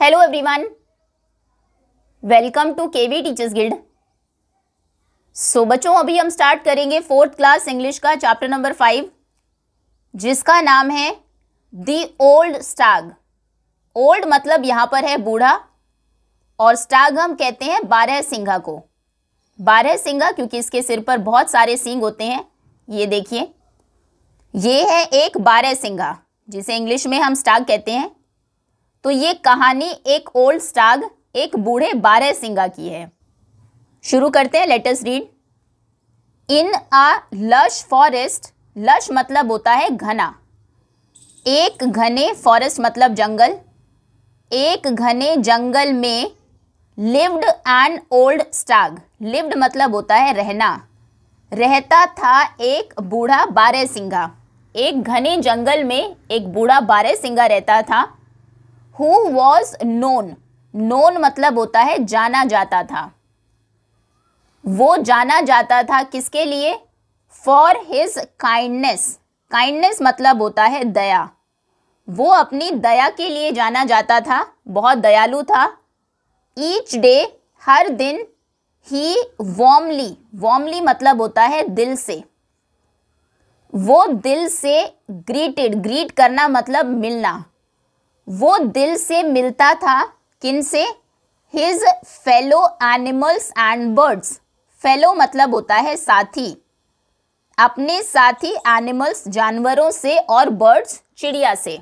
Hello everyone, welcome to KV teachers guild. So बच्चों, अभी हम स्टार्ट करेंगे 4th क्लास इंग्लिश का चैप्टर नंबर 5, जिसका नाम है दी ओल्ड स्टाग। ओल्ड मतलब यहाँ पर है बूढ़ा, और स्टाग हम कहते हैं 12 सिंघा को। 12 सिंघा क्योंकि इसके सिर पर बहुत सारे सींग होते हैं। ये देखिए, ये है एक 12 सिंघा, जिसे इंग्लिश में हम स्टाग कहते हैं। तो ये कहानी एक ओल्ड स्टाग, एक बूढ़े 12 सिंघा की है। शुरू करते हैं, लेट अस रीड। इन अ लश फॉरेस्ट, लश मतलब होता है घना, एक घने, फॉरेस्ट मतलब जंगल, एक घने जंगल में lived an old stag. Lived मतलब होता है रहना, रहता था एक बूढ़ा 12 सिंघा। एक घने जंगल में एक बूढ़ा 12 सिंघा रहता था। Who was known, known मतलब होता है जाना जाता था। वो जाना जाता था किसके लिए? For his kindness, kindness मतलब होता है दया। वो अपनी दया के लिए जाना जाता था, बहुत दयालु था। Each day, हर दिन, he warmly, warmly मतलब होता है दिल से। वो दिल से greeted, greet करना मतलब मिलना। वो दिल से मिलता था किनसे? His fellow animals and birds. Fellow मतलब होता है साथी, अपने साथी एनिमल्स जानवरों से, और बर्ड्स चिड़िया से।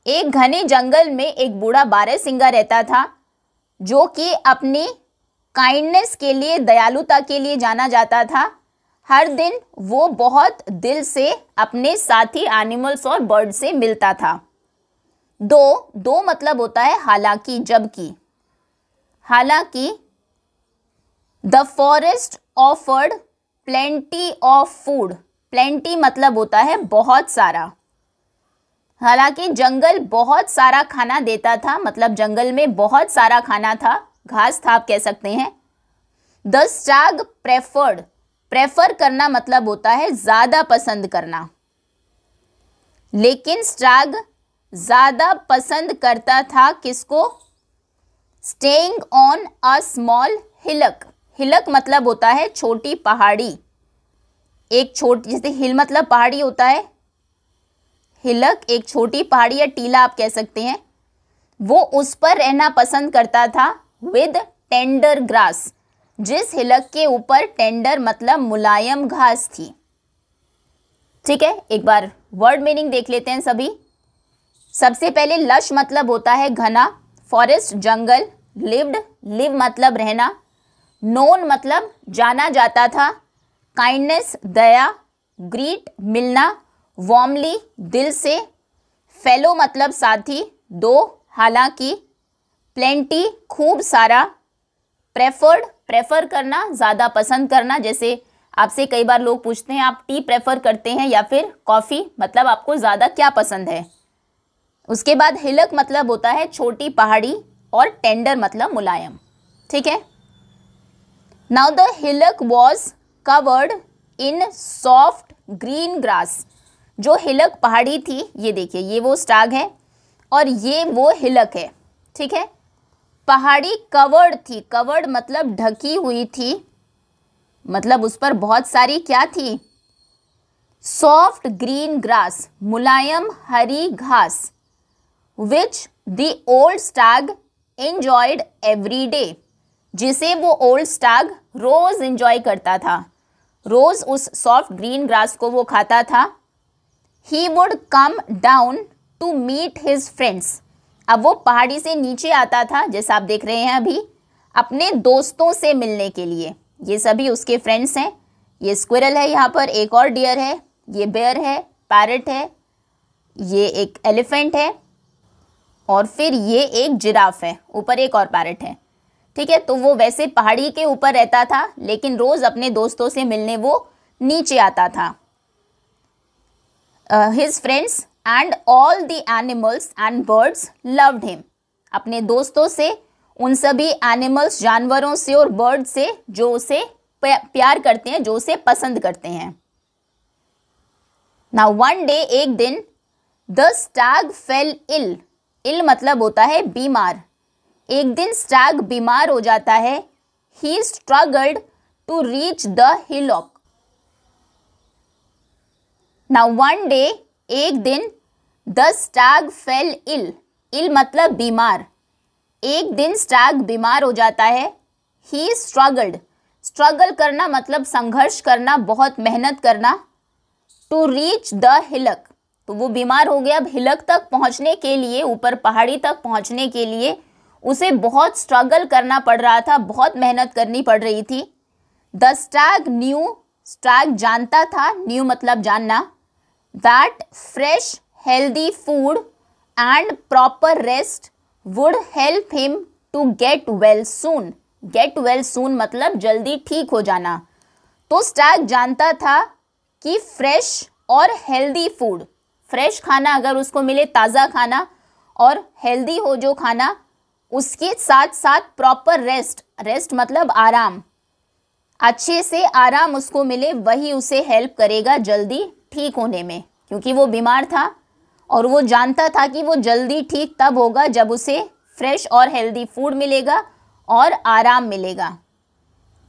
एक घने जंगल में एक बूढ़ा 12 सिंघा रहता था, जो कि अपनी काइंडनेस के लिए, दयालुता के लिए जाना जाता था। हर दिन वो बहुत दिल से अपने साथी एनिमल्स और बर्ड से मिलता था। दो मतलब होता है हालांकि, जबकि। हालांकि the forest offered plenty of food, plenty मतलब होता है बहुत सारा। हालांकि जंगल बहुत सारा खाना देता था, मतलब जंगल में बहुत सारा खाना था, घास था आप कह सकते हैं। द स्टाग प्रेफर्ड, प्रेफर करना मतलब होता है ज्यादा पसंद करना, लेकिन स्टाग ज्यादा पसंद करता था किसको? Staying on a small hillock. Hillock मतलब होता है छोटी पहाड़ी। एक छोटी, जैसे हिल मतलब पहाड़ी होता है, हिलक एक छोटी पहाड़ी या टीला आप कह सकते हैं। वो उस पर रहना पसंद करता था। विद टेंडर ग्रास, जिस हिलक के ऊपर टेंडर मतलब मुलायम घास थी। ठीक है, एक बार वर्ड मीनिंग देख लेते हैं सभी। सबसे पहले लश मतलब होता है घना, फॉरेस्ट जंगल, लिव्ड, लिव मतलब रहना, नोन मतलब जाना जाता था, काइंडनेस दया, ग्रीट मिलना, वार्मली दिल से, फेलो मतलब साथी, दो हालांकि, प्लेंटी खूब सारा, प्रेफर्ड प्रेफर करना ज़्यादा पसंद करना। जैसे आपसे कई बार लोग पूछते हैं आप टी प्रेफर करते हैं या फिर कॉफ़ी, मतलब आपको ज़्यादा क्या पसंद है। उसके बाद हिलक मतलब होता है छोटी पहाड़ी, और टेंडर मतलब मुलायम। ठीक है। Now the hillock was covered in soft green grass. जो हिलक पहाड़ी थी, ये देखिए, ये वो स्टाग है और ये वो हिलक है। ठीक है, पहाड़ी कवर्ड थी, कवर्ड मतलब ढकी हुई थी, मतलब उस पर बहुत सारी क्या थी? सॉफ्ट ग्रीन ग्रास, मुलायम हरी घास। Which the old stag enjoyed every day, जिसे वो ओल्ड स्टाग रोज एंजॉय करता था, रोज उस सॉफ्ट ग्रीन ग्रास को वो खाता था। He would come down to meet his friends, अब वो पहाड़ी से नीचे आता था, जैसा आप देख रहे हैं अभी, अपने दोस्तों से मिलने के लिए। ये सभी उसके फ्रेंड्स हैं। ये स्क्विरल है, यहाँ पर एक और डियर है, ये बेयर है, पैरट है, ये एक एलिफेंट है, और फिर ये एक जिराफ है, ऊपर एक और पैरट है। ठीक है, तो वो वैसे पहाड़ी के ऊपर रहता था, लेकिन रोज अपने दोस्तों से मिलने वो नीचे आता था। His friends and all the animals and birds loved him, अपने दोस्तों से, उन सभी एनिमल्स जानवरों से और बर्ड से जो उसे प्यार करते हैं, जो उसे पसंद करते हैं। नाउ वन डे, एक दिन, the stag fail ill. Ill मतलब होता है बीमार, एक दिन स्टैग बीमार हो जाता है। He struggled to reach the hillock. Now one day, एक दिन, the stag fell ill. Ill मतलब बीमार। एक दिन स्टैग बीमार हो जाता है। ही स्ट्रगल्ड, स्ट्रगल करना मतलब संघर्ष करना, बहुत मेहनत करना। टू रीच द हिलक, तो वो बीमार हो गया। अब हिलक तक पहुंचने के लिए, ऊपर पहाड़ी तक पहुंचने के लिए उसे बहुत स्ट्रगल करना पड़ रहा था, बहुत मेहनत करनी पड़ रही थी। द स्टैग न्यू, स्टैग जानता था, न्यू मतलब जानना, that fresh healthy food and proper rest would help him to get well soon. Get well soon मतलब जल्दी ठीक हो जाना। तो स्टैग जानता था कि फ्रेश और हेल्दी फूड, फ्रेश खाना अगर उसको मिले, ताज़ा खाना, और हेल्दी हो जो खाना, उसके साथ साथ प्रॉपर रेस्ट, रेस्ट मतलब आराम, अच्छे से आराम उसको मिले, वही उसे हेल्प करेगा जल्दी ठीक होने में। क्योंकि वो बीमार था और वो जानता था कि वो जल्दी ठीक तब होगा जब उसे फ्रेश और हेल्दी फूड मिलेगा और आराम मिलेगा।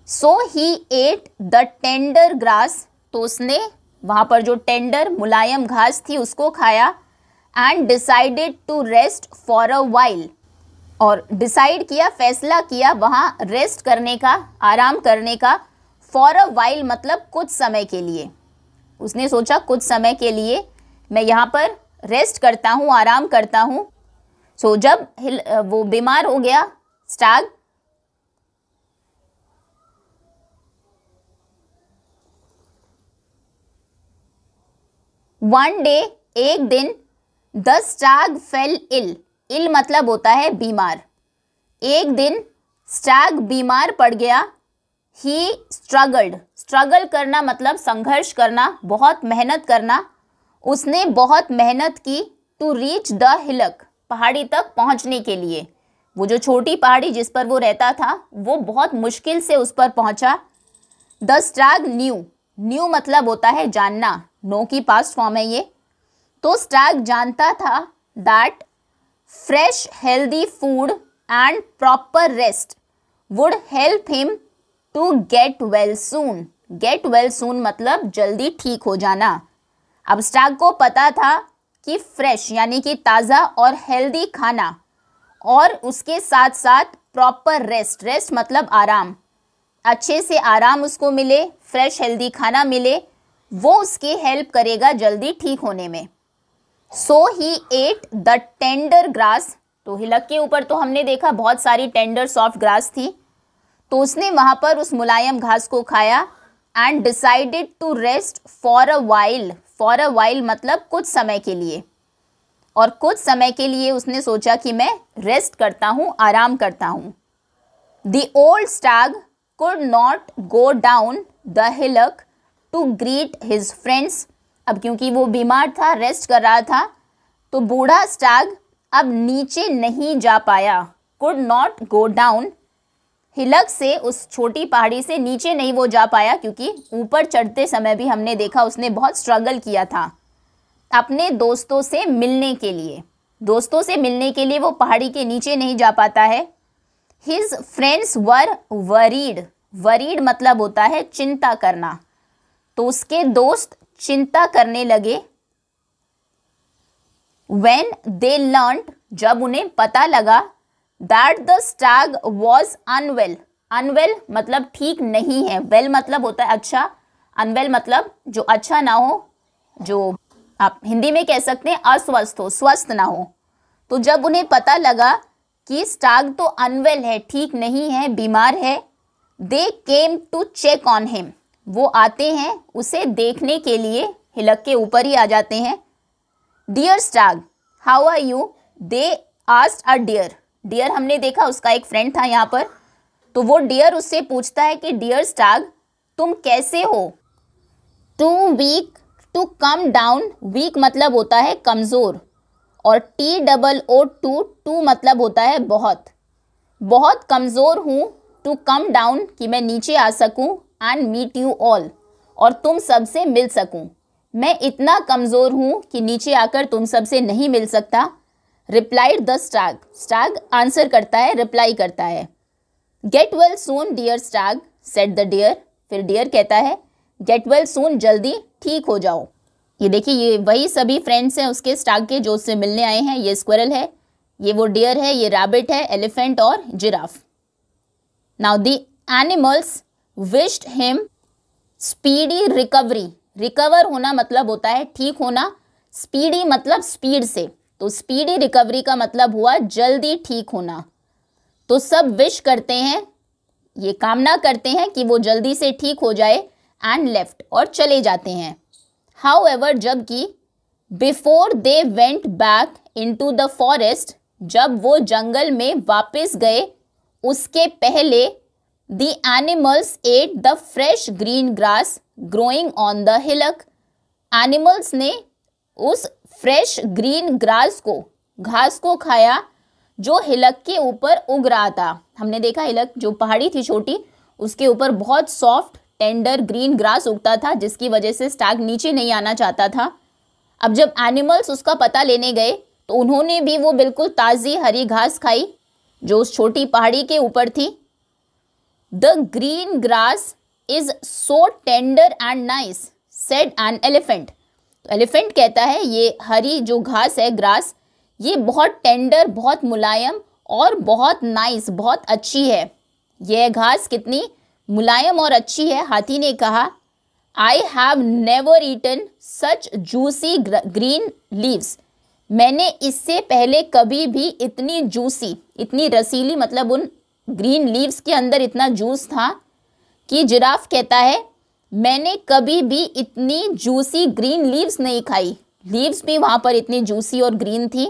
सो ही एट द टेंडर ग्रास, तो उसने वहाँ पर जो टेंडर मुलायम घास थी उसको खाया। And decided to rest for a while, और डिसाइड किया, फैसला किया वहाँ रेस्ट करने का, आराम करने का। फॉर अ वाइल मतलब कुछ समय के लिए। उसने सोचा कुछ समय के लिए मैं यहाँ पर रेस्ट करता हूँ, आराम करता हूँ। सो जब वो बीमार हो गया स्टैग, वन डे, एक दिन, the stag fell ill. Ill मतलब होता है बीमार। एक दिन स्टैग बीमार पड़ गया। ही स्ट्रगल्ड, स्ट्रगल करना मतलब संघर्ष करना, बहुत मेहनत करना। उसने बहुत मेहनत की। टू रीच द हिलक, पहाड़ी तक पहुंचने के लिए। वो जो छोटी पहाड़ी जिस पर वो रहता था, वो बहुत मुश्किल से उस पर पहुंचा। द स्टैग न्यू, न्यू मतलब होता है जानना, नो की पास्ट फॉर्म है ये। तो स्टैग जानता था that fresh healthy food and proper rest would help him to get well soon. Get well soon मतलब जल्दी ठीक हो जाना। अब स्टैग को पता था कि फ्रेश यानी कि ताज़ा और हेल्दी खाना, और उसके साथ साथ प्रॉपर रेस्ट, रेस्ट मतलब आराम, अच्छे से आराम उसको मिले, फ्रेश हेल्दी खाना मिले, वो उसकी हेल्प करेगा जल्दी ठीक होने में। सो ही एट द टेंडर ग्रास, तो हिलक के ऊपर तो हमने देखा बहुत सारी टेंडर सॉफ्ट ग्रास थी, तो उसने वहाँ पर उस मुलायम घास को खाया। And decided to rest for a while, for a while मतलब कुछ समय के लिए, और कुछ समय के लिए उसने सोचा कि मैं रेस्ट करता हूँ, आराम करता हूँ। The old stag could not go down the hillock to greet his friends. अब क्योंकि वो बीमार था, रेस्ट कर रहा था, तो बूढ़ा स्टैग अब नीचे नहीं जा पाया। कुड नॉट गो डाउन, हिलक से, उस छोटी पहाड़ी से नीचे नहीं वो जा पाया, क्योंकि ऊपर चढ़ते समय भी हमने देखा उसने बहुत स्ट्रगल किया था अपने दोस्तों से मिलने के लिए। दोस्तों से मिलने के लिए वो पहाड़ी के नीचे नहीं जा पाता है। His friends were worried, worried मतलब होता है चिंता करना, तो उसके दोस्त चिंता करने लगे। When they learned, जब उन्हें पता लगा, that the stag was unwell, unwell मतलब ठीक नहीं है, well मतलब होता है अच्छा, unwell मतलब जो अच्छा ना हो, जो आप हिंदी में कह सकते हैं अस्वस्थ हो, स्वस्थ ना हो। तो जब उन्हें पता लगा कि स्टैग तो अनवेल है, ठीक नहीं है, बीमार है, they came to check on him, वो आते हैं उसे देखने के लिए, हिलक के ऊपर ही आ जाते हैं। Dear stag how are you, they asked a deer, deer हमने देखा उसका एक फ्रेंड था यहाँ पर, तो वो डियर उससे पूछता है कि डियर स्टैग तुम कैसे हो। Too weak to come down, weak मतलब होता है कमज़ोर, और TOO टू मतलब होता है बहुत, बहुत कमज़ोर हूँ। टू कम डाउन कि मैं नीचे आ सकूँ, एंड मीट यू ऑल और तुम सबसे मिल सकूँ। मैं इतना कमज़ोर हूँ कि नीचे आकर तुम सबसे नहीं मिल सकता। Replied the stag, stag answer करता है, रिप्लाई करता है। Get well soon dear stag said the deer, फिर डियर कहता है गेट वेल सून, जल्दी ठीक हो जाओ। ये देखिए ये वही सभी फ्रेंड्स हैं उसके स्टाग के जो उससे मिलने आए हैं। ये स्क्विरल है, ये वो डियर है, ये रैबिट है, एलिफेंट और giraffe. Now the animals wished him speedy recovery, recover होना मतलब होता है ठीक होना, स्पीडी मतलब स्पीड से, तो स्पीडी रिकवरी का मतलब हुआ जल्दी ठीक होना। तो सब विश करते हैं, ये कामना करते हैं कि वो जल्दी से ठीक हो जाए, एंड लेफ्ट और चले जाते हैं। हाउएवर जबकि before they went back into the forest, जब वो जंगल में वापस गए उसके पहले the animals ate the fresh green grass growing on the hillock, animals ने उस फ्रेश ग्रीन ग्रास को, घास को खाया जो हिलक के ऊपर उग रहा था। हमने देखा हिलक जो पहाड़ी थी छोटी, उसके ऊपर बहुत सॉफ्ट टेंडर ग्रीन ग्रास उगता था, जिसकी वजह से स्टैग नीचे नहीं आना चाहता था। अब जब एनिमल्स उसका पता लेने गए तो उन्होंने भी वो बिल्कुल ताज़ी हरी घास खाई जो उस छोटी पहाड़ी के ऊपर थी। The green grass is so tender and nice said an elephant, तो एलिफेंट कहता है ये हरी जो घास है ग्रास, ये बहुत टेंडर, बहुत मुलायम और बहुत नाइस, बहुत अच्छी है। यह घास कितनी मुलायम और अच्छी है। हाथी ने कहा I have never eaten such juicy green leaves, मैंने इससे पहले कभी भी इतनी जूसी, इतनी रसीली, मतलब उन ग्रीन लीव्स के अंदर इतना जूस था कि जिराफ कहता है मैंने कभी भी इतनी जूसी ग्रीन लीव्स नहीं खाई। लीव्स भी वहाँ पर इतनी जूसी और ग्रीन थी।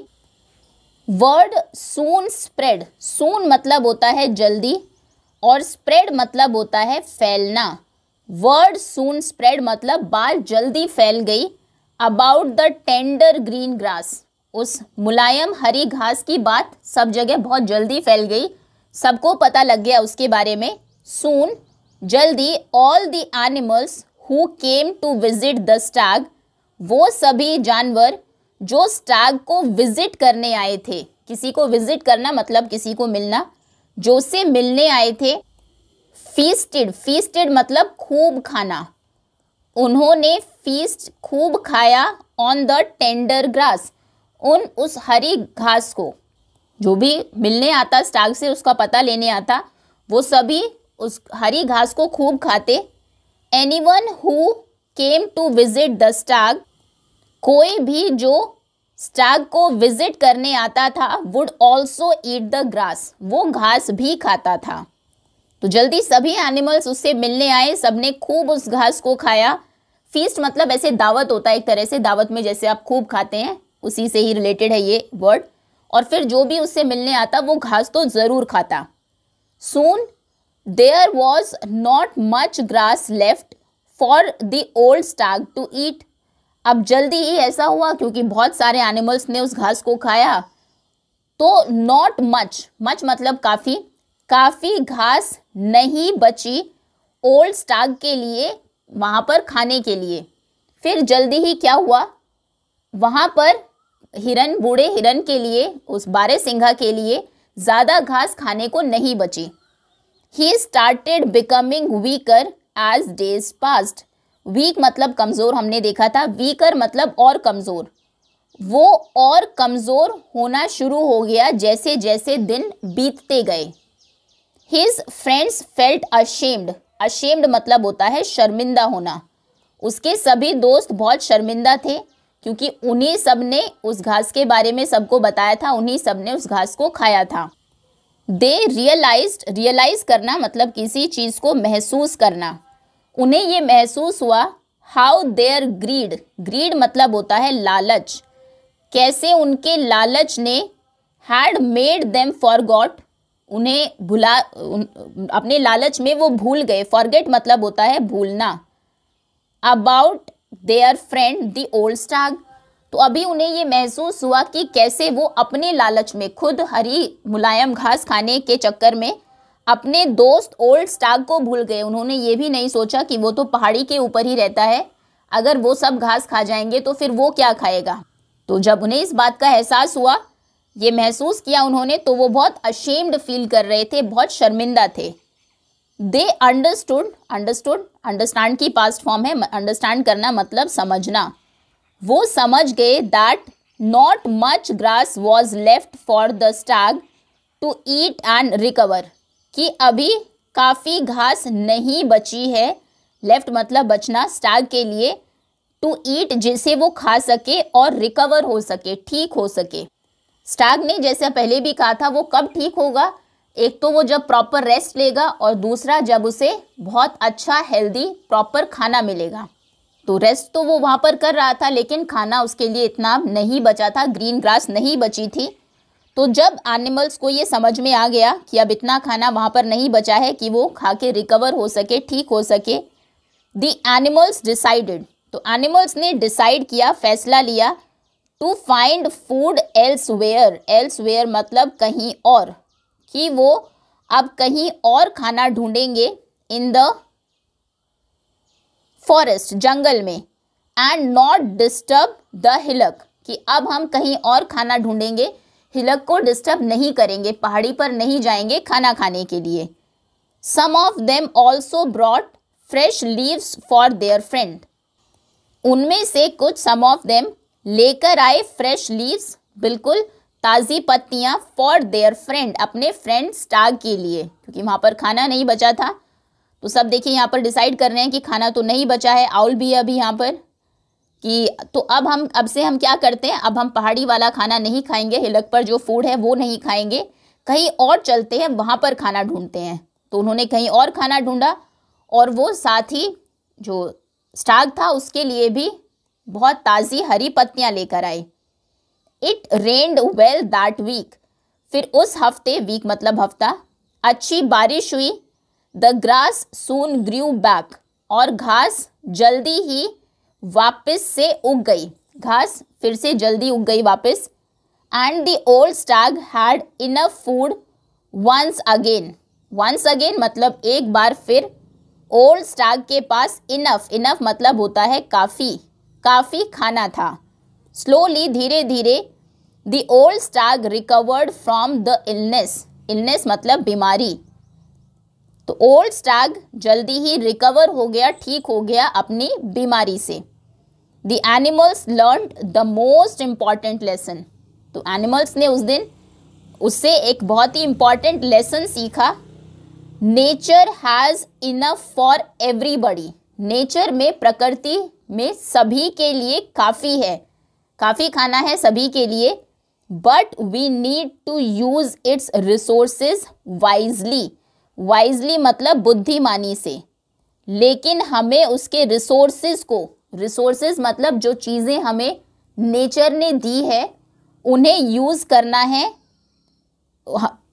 वर्ड सून स्प्रेड, सून मतलब होता है जल्दी और स्प्रेड मतलब होता है फैलना। वर्ड सून स्प्रेड मतलब बात जल्दी फैल गई। About the tender green grass, उस मुलायम हरी घास की बात सब जगह बहुत जल्दी फैल गई, सबको पता लग गया उसके बारे में। सून जल्दी, all the animals who came to visit the stag, वो सभी जानवर जो स्टैग को विजिट करने आए थे, किसी को विजिट करना मतलब किसी को मिलना, जो उससे मिलने आए थे। फीस्टेड, फीस्टेड मतलब खूब खाना, उन्होंने फीस्ट खूब खाया ऑन द टेंडर ग्रास, उस हरी घास को। जो भी मिलने आता स्टैग से, उसका पता लेने आता, वो सभी उस हरी घास को खूब खाते। Anyone who came to visit the stag, कोई भी जो स्टैग को विजिट करने आता था, would also eat the grass, वो घास भी खाता था। तो जल्दी सभी एनिमल्स उससे मिलने आए, सबने खूब उस घास को खाया। फीस्ट मतलब ऐसे दावत होता है एक तरह से, दावत में जैसे आप खूब खाते हैं, उसी से ही रिलेटेड है ये वर्ड। और फिर जो भी उससे मिलने आता वो घास तो ज़रूर खाता। Soon there was not much grass left for the old stag to eat, अब जल्दी ही ऐसा हुआ क्योंकि बहुत सारे एनिमल्स ने उस घास को खाया, तो नॉट मच, मच मतलब काफ़ी, काफ़ी घास नहीं बची ओल्ड स्टैग के लिए, वहाँ पर खाने के लिए। फिर जल्दी ही क्या हुआ, वहाँ पर हिरन, बूढ़े हिरन के लिए, उस बारहसिंघा के लिए ज़्यादा घास खाने को नहीं बची। He started becoming weaker as days passed, weak मतलब कमज़ोर, हमने देखा था, वीकर मतलब और कमज़ोर, वो और कमज़ोर होना शुरू हो गया जैसे जैसे दिन बीतते गए। His friends felt ashamed, ashamed मतलब होता है शर्मिंदा होना, उसके सभी दोस्त बहुत शर्मिंदा थे क्योंकि उन्हीं सब ने उस घास के बारे में सबको बताया था, उन्हीं सब ने उस घास को खाया था। दे रियलाइज्ड, रियलाइज करना मतलब किसी चीज़ को महसूस करना, उन्हें ये महसूस हुआ। हाउ देयर ग्रीड, ग्रीड मतलब होता है लालच, कैसे उनके लालच ने हैड मेड देम फॉरगॉट, उन्हें भुला, अपने लालच में वो भूल गए। फॉरगेट मतलब होता है भूलना। About their friend the old Stag, तो अभी उन्हें ये महसूस हुआ कि कैसे वो अपने लालच में, खुद हरी मुलायम घास खाने के चक्कर में अपने दोस्त ओल्ड स्टैग को भूल गए। उन्होंने ये भी नहीं सोचा कि वो तो पहाड़ी के ऊपर ही रहता है, अगर वो सब घास खा जाएंगे तो फिर वो क्या खाएगा। तो जब उन्हें इस बात का एहसास हुआ, ये महसूस किया उन्होंने तो वो बहुत अशेम्ड फील कर रहे थे, बहुत शर्मिंदा थे। दे अंडरस्टैंड की पास्ट फॉर्म है, अंडरस्टैंड करना मतलब समझना। वो समझ गए that not much grass was left for the stag to eat and recover, कि अभी काफ़ी घास नहीं बची है, लेफ्ट मतलब बचना, स्टैग के लिए, टू ईट जिसे वो खा सके और रिकवर हो सके, ठीक हो सके। स्टैग ने जैसे पहले भी कहा था वो कब ठीक होगा, एक तो वो जब प्रॉपर रेस्ट लेगा और दूसरा जब उसे बहुत अच्छा हेल्दी प्रॉपर खाना मिलेगा। तो रेस्ट तो वो वहाँ पर कर रहा था लेकिन खाना उसके लिए इतना नहीं बचा था, ग्रीन ग्रास नहीं बची थी। तो जब एनिमल्स को ये समझ में आ गया कि अब इतना खाना वहाँ पर नहीं बचा है कि वो खा के रिकवर हो सके, ठीक हो सके, द एनिमल्स डिसाइडेड, तो एनिमल्स ने डिसाइड किया, फैसला लिया, to find food elsewhere, elsewhere मतलब कहीं और, कि वो अब कहीं और खाना ढूंढेंगे, इन द फॉरेस्ट, जंगल में, एंड नॉट डिस्टर्ब द हिलक, कि अब हम कहीं और खाना ढूंढेंगे, हिलक को डिस्टर्ब नहीं करेंगे, पहाड़ी पर नहीं जाएंगे खाना खाने के लिए। Some of them also brought fresh leaves for their friend, उनमें से कुछ, सम ऑफ देम, लेकर आए फ्रेश लीव्स, बिल्कुल ताज़ी पत्तियां, फॉर देयर फ्रेंड, अपने फ्रेंड स्टैग के लिए, क्योंकि वहाँ पर खाना नहीं बचा था। तो सब देखिए यहाँ पर डिसाइड कर रहे हैं कि खाना तो नहीं बचा है, आउल भी है अभी यहाँ पर, कि तो अब से हम क्या करते हैं, अब हम पहाड़ी वाला खाना नहीं खाएंगे, हिलक पर जो फूड है वो नहीं खाएंगे, कहीं और चलते हैं, वहाँ पर खाना ढूंढते हैं। तो उन्होंने कहीं और खाना ढूंढा और वो साथ ही जो स्टैग था उसके लिए भी बहुत ताज़ी हरी पत्तियाँ लेकर आए। It rained well that week, फिर उस हफ्ते, वीक मतलब हफ्ता, अच्छी बारिश हुई। The grass soon grew back, और घास जल्दी ही वापस से उग गई, घास फिर से जल्दी उग गई वापस। And the old stag had enough food once again, once again मतलब एक बार फिर, ओल्ड स्टैग के पास इनफ, इनफ मतलब होता है काफ़ी, काफ़ी खाना था। स्लोली, धीरे धीरे, the old Stag recovered from the illness, illness मतलब बीमारी, तो ओल्ड स्टैग जल्दी ही रिकवर हो गया, ठीक हो गया अपनी बीमारी से। The animals learned the most important lesson, तो एनिमल्स ने उस दिन उससे एक बहुत ही इम्पॉर्टेंट लेसन सीखा। Nature has enough for everybody, nature में, प्रकृति में सभी के लिए काफ़ी है, काफ़ी खाना है सभी के लिए। But we need to use its resources wisely, wisely मतलब बुद्धिमानी से, लेकिन हमें उसके रिसोर्सेज को, रिसोर्सेज मतलब जो चीज़ें हमें नेचर ने दी है उन्हें यूज़ करना है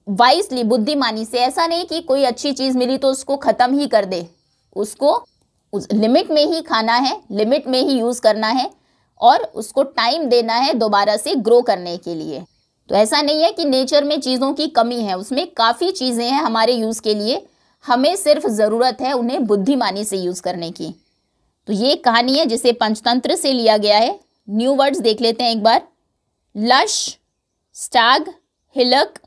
वाइजली, बुद्धिमानी से। ऐसा नहीं कि कोई अच्छी चीज़ मिली तो उसको ख़त्म ही कर दे, उसको उस लिमिट में ही खाना है, लिमिट में ही यूज़ करना है और उसको टाइम देना है दोबारा से ग्रो करने के लिए। तो ऐसा नहीं है कि नेचर में चीज़ों की कमी है, उसमें काफ़ी चीज़ें हैं हमारे यूज़ के लिए, हमें सिर्फ ज़रूरत है उन्हें बुद्धिमानी से यूज़ करने की। तो ये कहानी है जिसे पंचतंत्र से लिया गया है। न्यू वर्ड्स देख लेते हैं एक बार। Lush, stag, hillock,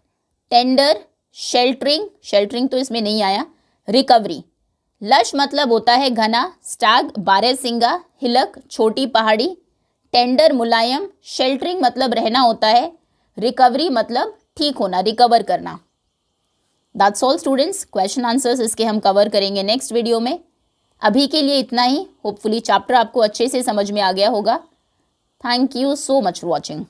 tender, sheltering, sheltering तो इसमें नहीं आया, रिकवरी। लश मतलब होता है घना, स्टैग बारहसिंगा, हिलक छोटी पहाड़ी, टेंडर मुलायम, शेल्टरिंग मतलब रहना होता है, रिकवरी मतलब ठीक होना, रिकवर करना। That's all students, question answers इसके हम कवर करेंगे नेक्स्ट वीडियो में। अभी के लिए इतना ही। होपफुली चैप्टर आपको अच्छे से समझ में आ गया होगा। Thank you so much for watching.